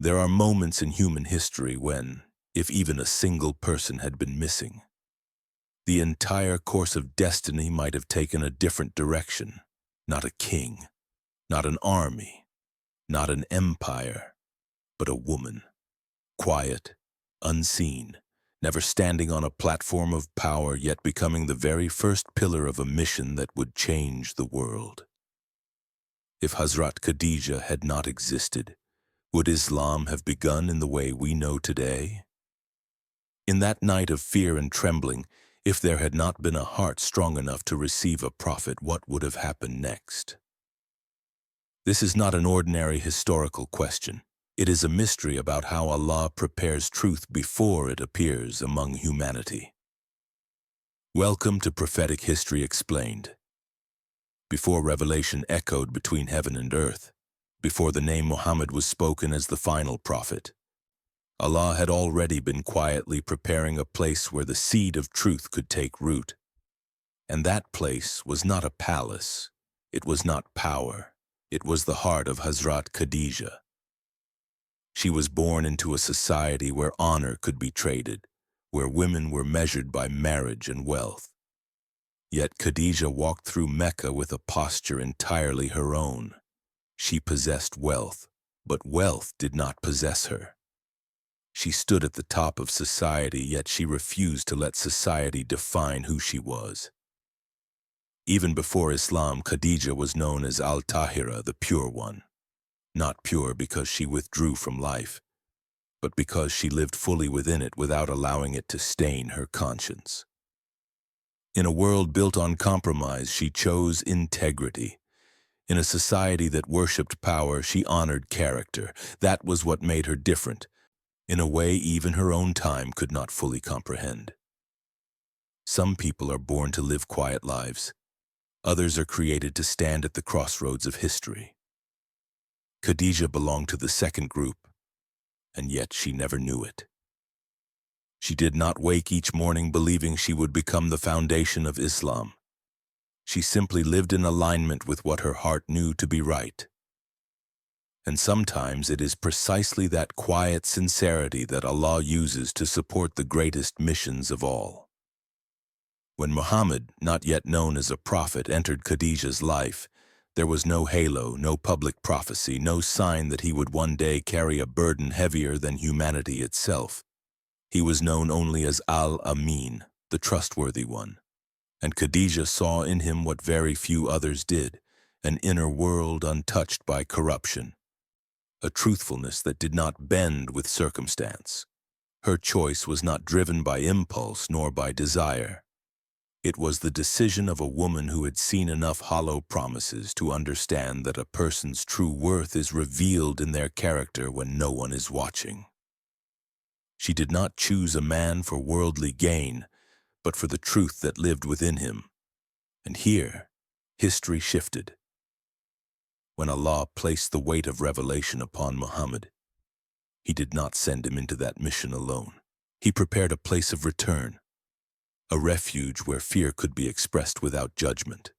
There are moments in human history when, if even a single person had been missing, the entire course of destiny might have taken a different direction. Not a king, not an army, not an empire, but a woman. Quiet, unseen, never standing on a platform of power, yet becoming the very first pillar of a mission that would change the world. If Hazrat Khadija had not existed, would Islam have begun in the way we know today? In that night of fear and trembling, if there had not been a heart strong enough to receive a prophet, what would have happened next? This is not an ordinary historical question. It is a mystery about how Allah prepares truth before it appears among humanity. Welcome to Prophetic History Explained. Before revelation echoed between heaven and earth, before the name Muhammad was spoken as the final prophet, Allah had already been quietly preparing a place where the seed of truth could take root. And that place was not a palace, it was not power, it was the heart of Hazrat Khadija. She was born into a society where honor could be traded, where women were measured by marriage and wealth. Yet Khadija walked through Mecca with a posture entirely her own. She possessed wealth, but wealth did not possess her. She stood at the top of society, yet she refused to let society define who she was. Even before Islam, Khadija was known as Al-Tahira, the Pure One. Not pure because she withdrew from life, but because she lived fully within it without allowing it to stain her conscience. In a world built on compromise, she chose integrity. In a society that worshipped power, she honored character. That was what made her different, in a way even her own time could not fully comprehend. Some people are born to live quiet lives. Others are created to stand at the crossroads of history. Khadija belonged to the second group, and yet she never knew it. She did not wake each morning believing she would become the foundation of Islam. She simply lived in alignment with what her heart knew to be right. And sometimes it is precisely that quiet sincerity that Allah uses to support the greatest missions of all. When Muhammad, not yet known as a prophet, entered Khadija's life, there was no halo, no public prophecy, no sign that he would one day carry a burden heavier than humanity itself. He was known only as Al-Amin, the trustworthy one. And Khadija saw in him what very few others did, an inner world untouched by corruption, a truthfulness that did not bend with circumstance. Her choice was not driven by impulse nor by desire. It was the decision of a woman who had seen enough hollow promises to understand that a person's true worth is revealed in their character when no one is watching. She did not choose a man for worldly gain, but for the truth that lived within him. And here, history shifted. When Allah placed the weight of revelation upon Muhammad, He did not send him into that mission alone. He prepared a place of return, a refuge where fear could be expressed without judgment,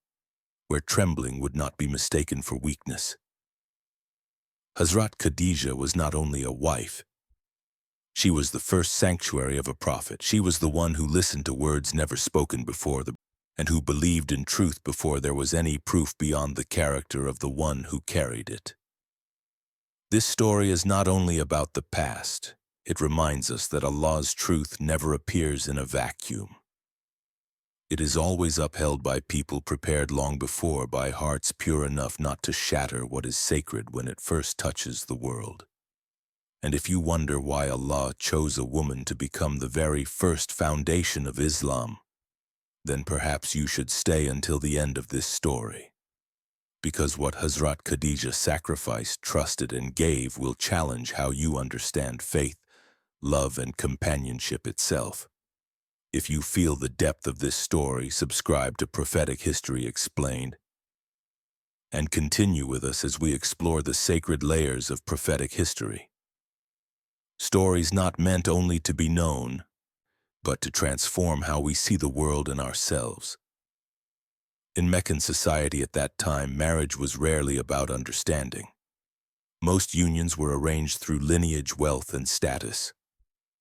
where trembling would not be mistaken for weakness. Hazrat Khadija was not only a wife, she was the first sanctuary of a prophet. She was the one who listened to words never spoken before, and who believed in truth before there was any proof beyond the character of the one who carried it. This story is not only about the past, it reminds us that Allah's truth never appears in a vacuum. It is always upheld by people prepared long before, by hearts pure enough not to shatter what is sacred when it first touches the world. And if you wonder why Allah chose a woman to become the very first foundation of Islam, then perhaps you should stay until the end of this story. Because what Hazrat Khadija sacrificed, trusted, and gave will challenge how you understand faith, love, and companionship itself. If you feel the depth of this story, subscribe to Prophetic History Explained, and continue with us as we explore the sacred layers of prophetic history. Stories not meant only to be known, but to transform how we see the world and ourselves. In Meccan society at that time, marriage was rarely about understanding. Most unions were arranged through lineage, wealth, and status.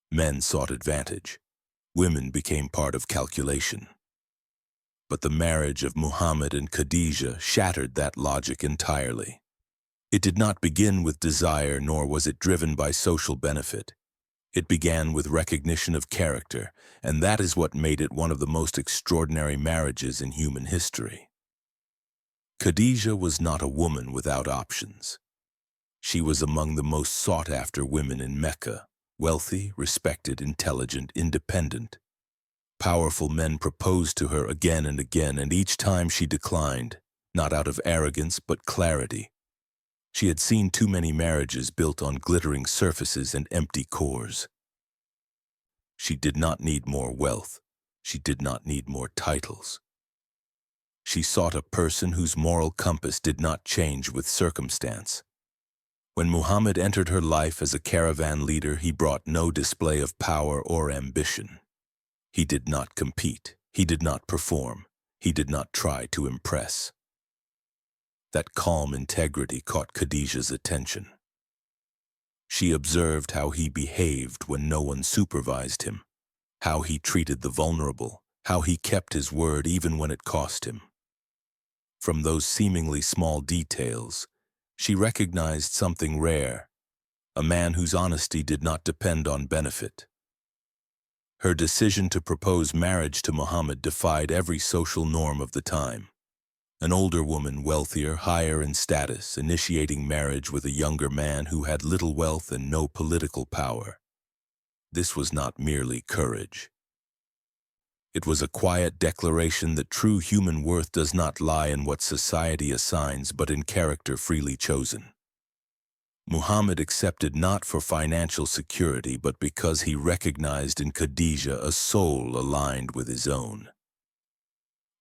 Men sought advantage. Women became part of calculation. But the marriage of Muhammad and Khadija shattered that logic entirely. It did not begin with desire, nor was it driven by social benefit. It began with recognition of character, and that is what made it one of the most extraordinary marriages in human history. Khadija was not a woman without options. She was among the most sought-after women in Mecca, wealthy, respected, intelligent, independent. Powerful men proposed to her again and again, and each time she declined, not out of arrogance but clarity. She had seen too many marriages built on glittering surfaces and empty cores. She did not need more wealth. She did not need more titles. She sought a person whose moral compass did not change with circumstance. When Muhammad entered her life as a caravan leader, he brought no display of power or ambition. He did not compete. He did not perform. He did not try to impress. That calm integrity caught Khadija's attention. She observed how he behaved when no one supervised him, how he treated the vulnerable, how he kept his word even when it cost him. From those seemingly small details, she recognized something rare, a man whose honesty did not depend on benefit. Her decision to propose marriage to Muhammad defied every social norm of the time. An older woman, wealthier, higher in status, initiating marriage with a younger man who had little wealth and no political power. This was not merely courage. It was a quiet declaration that true human worth does not lie in what society assigns, but in character freely chosen. Muhammad accepted not for financial security, but because he recognized in Khadija a soul aligned with his own.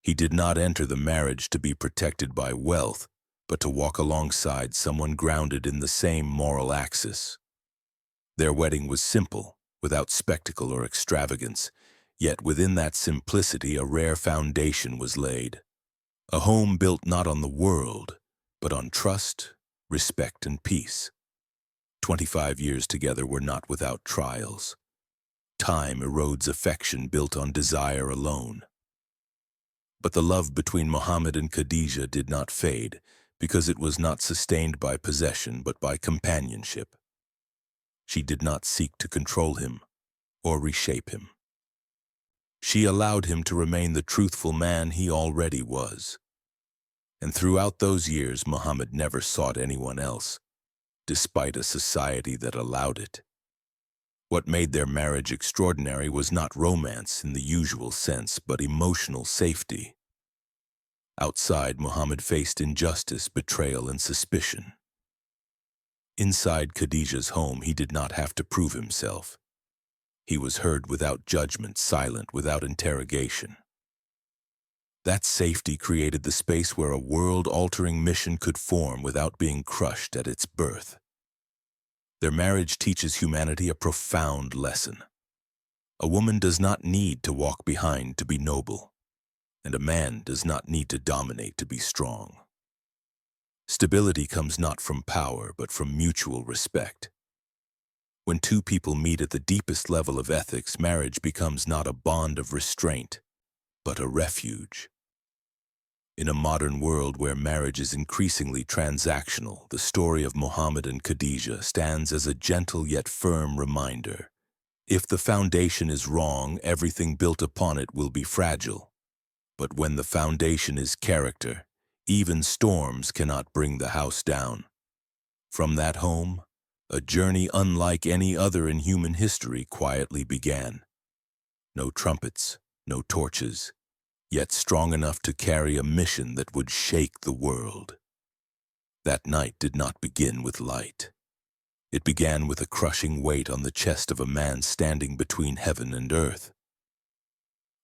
He did not enter the marriage to be protected by wealth, but to walk alongside someone grounded in the same moral axis. Their wedding was simple, without spectacle or extravagance, yet within that simplicity a rare foundation was laid. A home built not on the world, but on trust, respect, and peace. 25 years together were not without trials. Time erodes affection built on desire alone. But the love between Muhammad and Khadija did not fade, because it was not sustained by possession but by companionship. She did not seek to control him or reshape him. She allowed him to remain the truthful man he already was. And throughout those years, Muhammad never sought anyone else, despite a society that allowed it. What made their marriage extraordinary was not romance in the usual sense, but emotional safety. Outside, Muhammad faced injustice, betrayal, and suspicion. Inside Khadija's home, he did not have to prove himself. He was heard without judgment, silent without interrogation. That safety created the space where a world-altering mission could form without being crushed at its birth. Their marriage teaches humanity a profound lesson. A woman does not need to walk behind to be noble, and a man does not need to dominate to be strong. Stability comes not from power, but from mutual respect. When two people meet at the deepest level of ethics, marriage becomes not a bond of restraint, but a refuge. In a modern world where marriage is increasingly transactional, the story of Muhammad and Khadija stands as a gentle yet firm reminder. If the foundation is wrong, everything built upon it will be fragile. But when the foundation is character, even storms cannot bring the house down. From that home, a journey unlike any other in human history quietly began. No trumpets, no torches, yet strong enough to carry a mission that would shake the world. That night did not begin with light. It began with a crushing weight on the chest of a man standing between heaven and earth.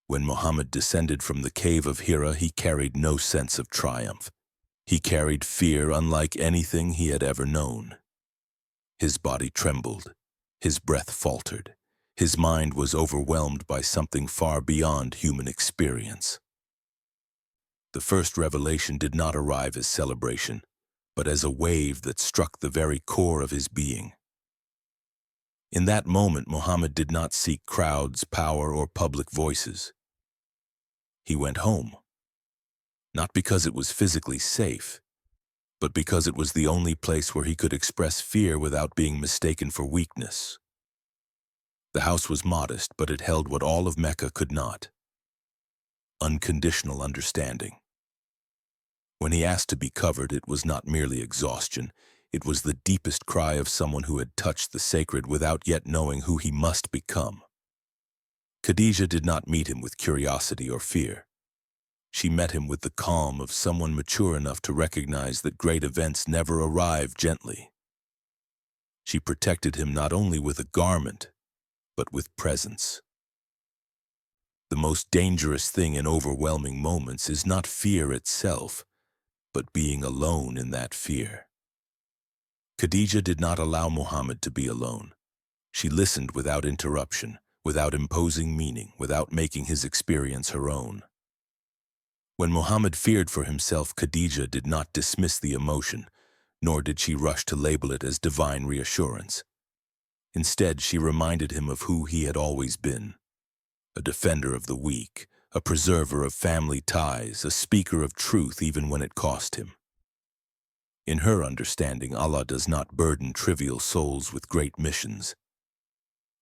When Muhammad descended from the cave of Hira, he carried no sense of triumph. He carried fear unlike anything he had ever known. His body trembled, his breath faltered, his mind was overwhelmed by something far beyond human experience. The first revelation did not arrive as celebration, but as a wave that struck the very core of his being. In that moment, Muhammad did not seek crowds, power, or public voices. He went home, not because it was physically safe, but because it was the only place where he could express fear without being mistaken for weakness. The house was modest, but it held what all of Mecca could not: unconditional understanding. When he asked to be covered, it was not merely exhaustion. It was the deepest cry of someone who had touched the sacred without yet knowing who he must become. Khadija did not meet him with curiosity or fear. She met him with the calm of someone mature enough to recognize that great events never arrive gently. She protected him not only with a garment, but with presence. The most dangerous thing in overwhelming moments is not fear itself, but being alone in that fear. Khadija did not allow Muhammad to be alone. She listened without interruption, without imposing meaning, without making his experience her own. When Muhammad feared for himself, Khadija did not dismiss the emotion, nor did she rush to label it as divine reassurance. Instead, she reminded him of who he had always been: a defender of the weak, a preserver of family ties, a speaker of truth even when it cost him. In her understanding, Allah does not burden trivial souls with great missions.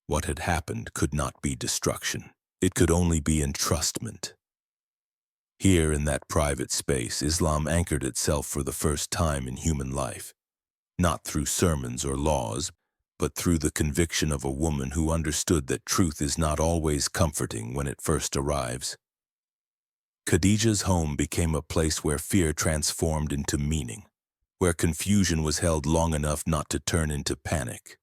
What had happened could not be destruction. It could only be entrustment. Here, in that private space, Islam anchored itself for the first time in human life, not through sermons or laws, but through the conviction of a woman who understood that truth is not always comforting when it first arrives. Khadija's home became a place where fear transformed into meaning, where confusion was held long enough not to turn into panic.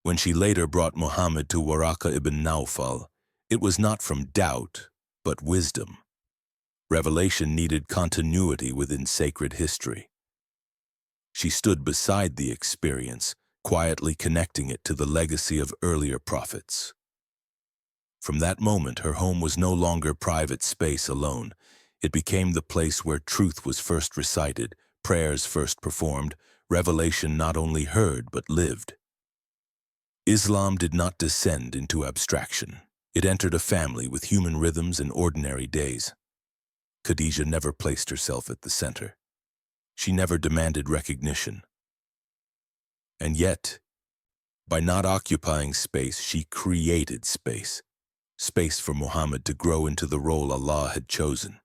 When she later brought Muhammad to Waraka ibn Nawfal, it was not from doubt, but wisdom. Revelation needed continuity within sacred history. She stood beside the experience, quietly connecting it to the legacy of earlier prophets. From that moment, her home was no longer private space alone. It became the place where truth was first recited, prayers first performed, revelation not only heard but lived. Islam did not descend into abstraction. It entered a family with human rhythms and ordinary days. Khadija never placed herself at the center. She never demanded recognition. And yet, by not occupying space, she created space. Space for Muhammad to grow into the role Allah had chosen.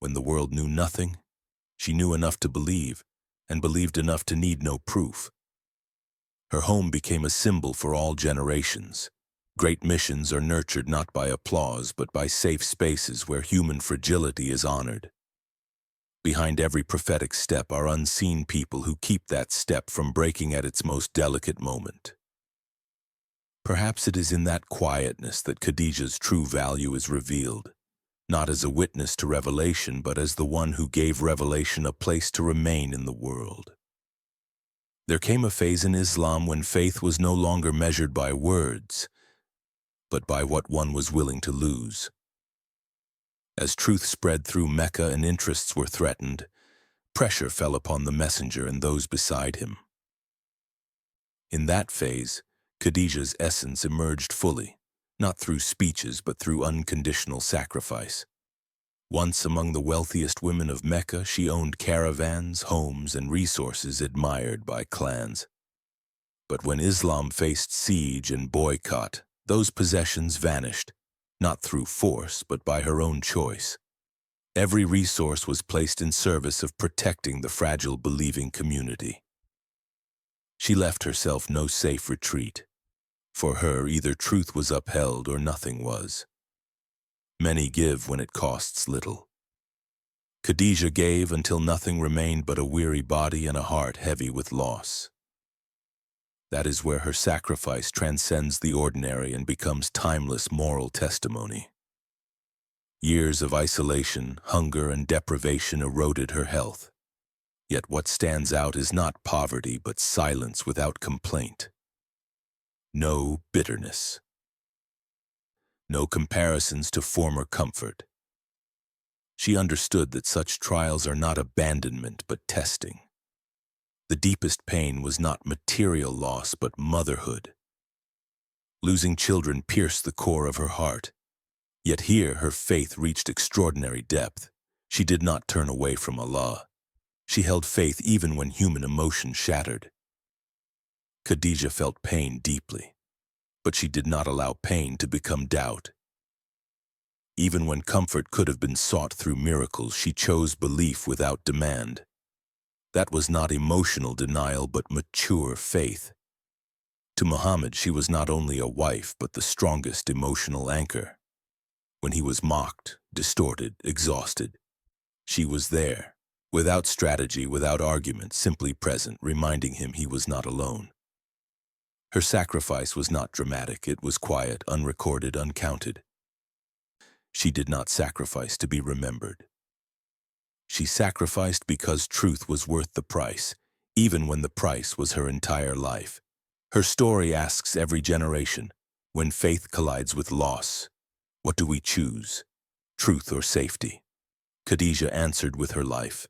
When the world knew nothing, she knew enough to believe, and believed enough to need no proof. Her home became a symbol for all generations. Great missions are nurtured not by applause, but by safe spaces where human fragility is honored. Behind every prophetic step are unseen people who keep that step from breaking at its most delicate moment. Perhaps it is in that quietness that Khadija's true value is revealed, not as a witness to revelation, but as the one who gave revelation a place to remain in the world. There came a phase in Islam when faith was no longer measured by words, but by what one was willing to lose. As truth spread through Mecca and interests were threatened, pressure fell upon the messenger and those beside him. In that phase, Khadija's essence emerged fully, not through speeches but through unconditional sacrifice. Once among the wealthiest women of Mecca, she owned caravans, homes, and resources admired by clans. But when Islam faced siege and boycott, those possessions vanished, not through force but by her own choice. Every resource was placed in service of protecting the fragile believing community. She left herself no safe retreat. For her, either truth was upheld or nothing was. Many give when it costs little. Khadija gave until nothing remained but a weary body and a heart heavy with loss. That is where her sacrifice transcends the ordinary and becomes timeless moral testimony. Years of isolation, hunger, and deprivation eroded her health. Yet what stands out is not poverty but silence without complaint. No bitterness. No comparisons to former comfort. She understood that such trials are not abandonment but testing. The deepest pain was not material loss but motherhood. Losing children pierced the core of her heart. Yet here her faith reached extraordinary depth. She did not turn away from Allah. She held faith even when human emotion shattered. Khadija felt pain deeply, but she did not allow pain to become doubt. Even when comfort could have been sought through miracles, she chose belief without demand. That was not emotional denial, but mature faith. To Muhammad, she was not only a wife, but the strongest emotional anchor. When he was mocked, distorted, exhausted, she was there, without strategy, without argument, simply present, reminding him he was not alone. Her sacrifice was not dramatic, it was quiet, unrecorded, uncounted. She did not sacrifice to be remembered. She sacrificed because truth was worth the price, even when the price was her entire life. Her story asks every generation, when faith collides with loss, what do we choose, truth or safety? Khadija answered with her life,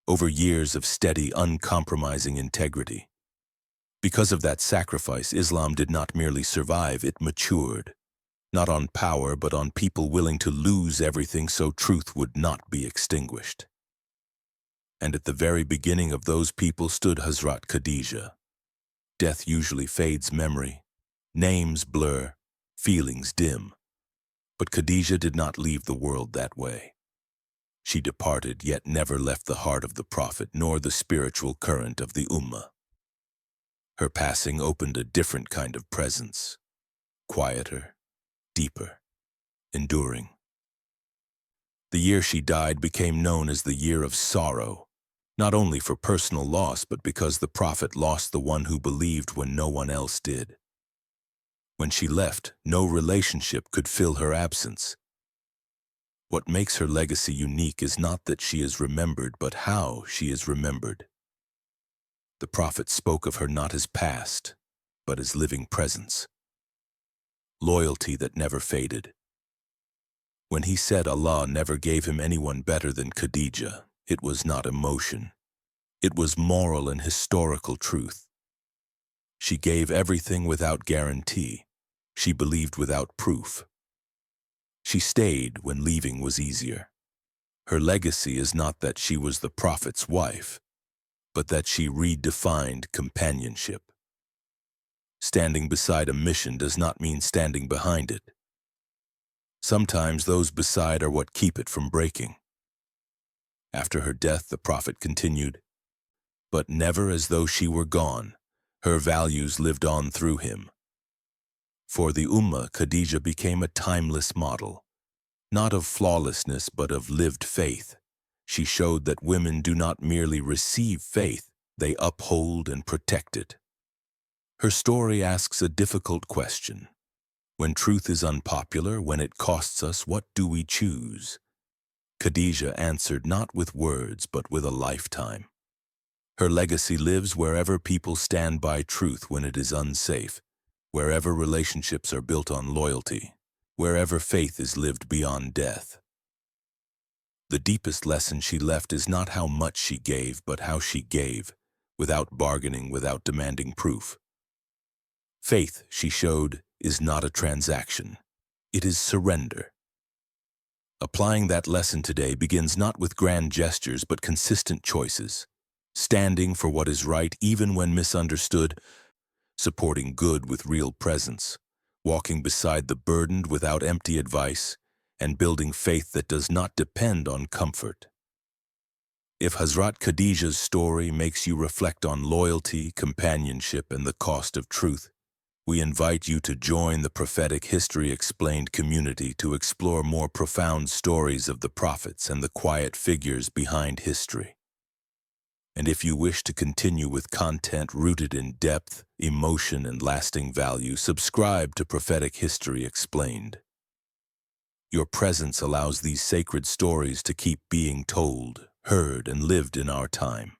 over years of steady, uncompromising integrity. Because of that sacrifice, Islam did not merely survive, it matured. Not on power, but on people willing to lose everything so truth would not be extinguished. And at the very beginning of those people stood Hazrat Khadija. Death usually fades memory, names blur, feelings dim. But Khadija did not leave the world that way. She departed, yet never left the heart of the Prophet nor the spiritual current of the Ummah. Her passing opened a different kind of presence, quieter, deeper, enduring. The year she died became known as the year of sorrow, not only for personal loss, but because the Prophet lost the one who believed when no one else did. When she left, no relationship could fill her absence. What makes her legacy unique is not that she is remembered, but how she is remembered. The Prophet spoke of her not as past, but as living presence. Loyalty that never faded. When he said Allah never gave him anyone better than Khadija, it was not emotion. It was moral and historical truth. She gave everything without guarantee. She believed without proof. She stayed when leaving was easier. Her legacy is not that she was the Prophet's wife, but that she redefined companionship. Standing beside a mission does not mean standing behind it. Sometimes those beside are what keep it from breaking. After her death, the Prophet continued, but never as though she were gone. Her values lived on through him. For the Ummah, Khadija became a timeless model, not of flawlessness but of lived faith. She showed that women do not merely receive faith, they uphold and protect it. Her story asks a difficult question. When truth is unpopular, when it costs us, what do we choose? Khadija answered not with words but with a lifetime. Her legacy lives wherever people stand by truth when it is unsafe, wherever relationships are built on loyalty, wherever faith is lived beyond death. The deepest lesson she left is not how much she gave, but how she gave, without bargaining, without demanding proof. Faith, she showed, is not a transaction. It is surrender. Applying that lesson today begins not with grand gestures, but consistent choices. Standing for what is right even when misunderstood, supporting good with real presence, walking beside the burdened without empty advice, and building faith that does not depend on comfort. If Hazrat Khadija's story makes you reflect on loyalty, companionship, and the cost of truth, we invite you to join the Prophetic History Explained community to explore more profound stories of the prophets and the quiet figures behind history. And if you wish to continue with content rooted in depth, emotion, and lasting value, subscribe to Prophetic History Explained. Your presence allows these sacred stories to keep being told, heard, and lived in our time.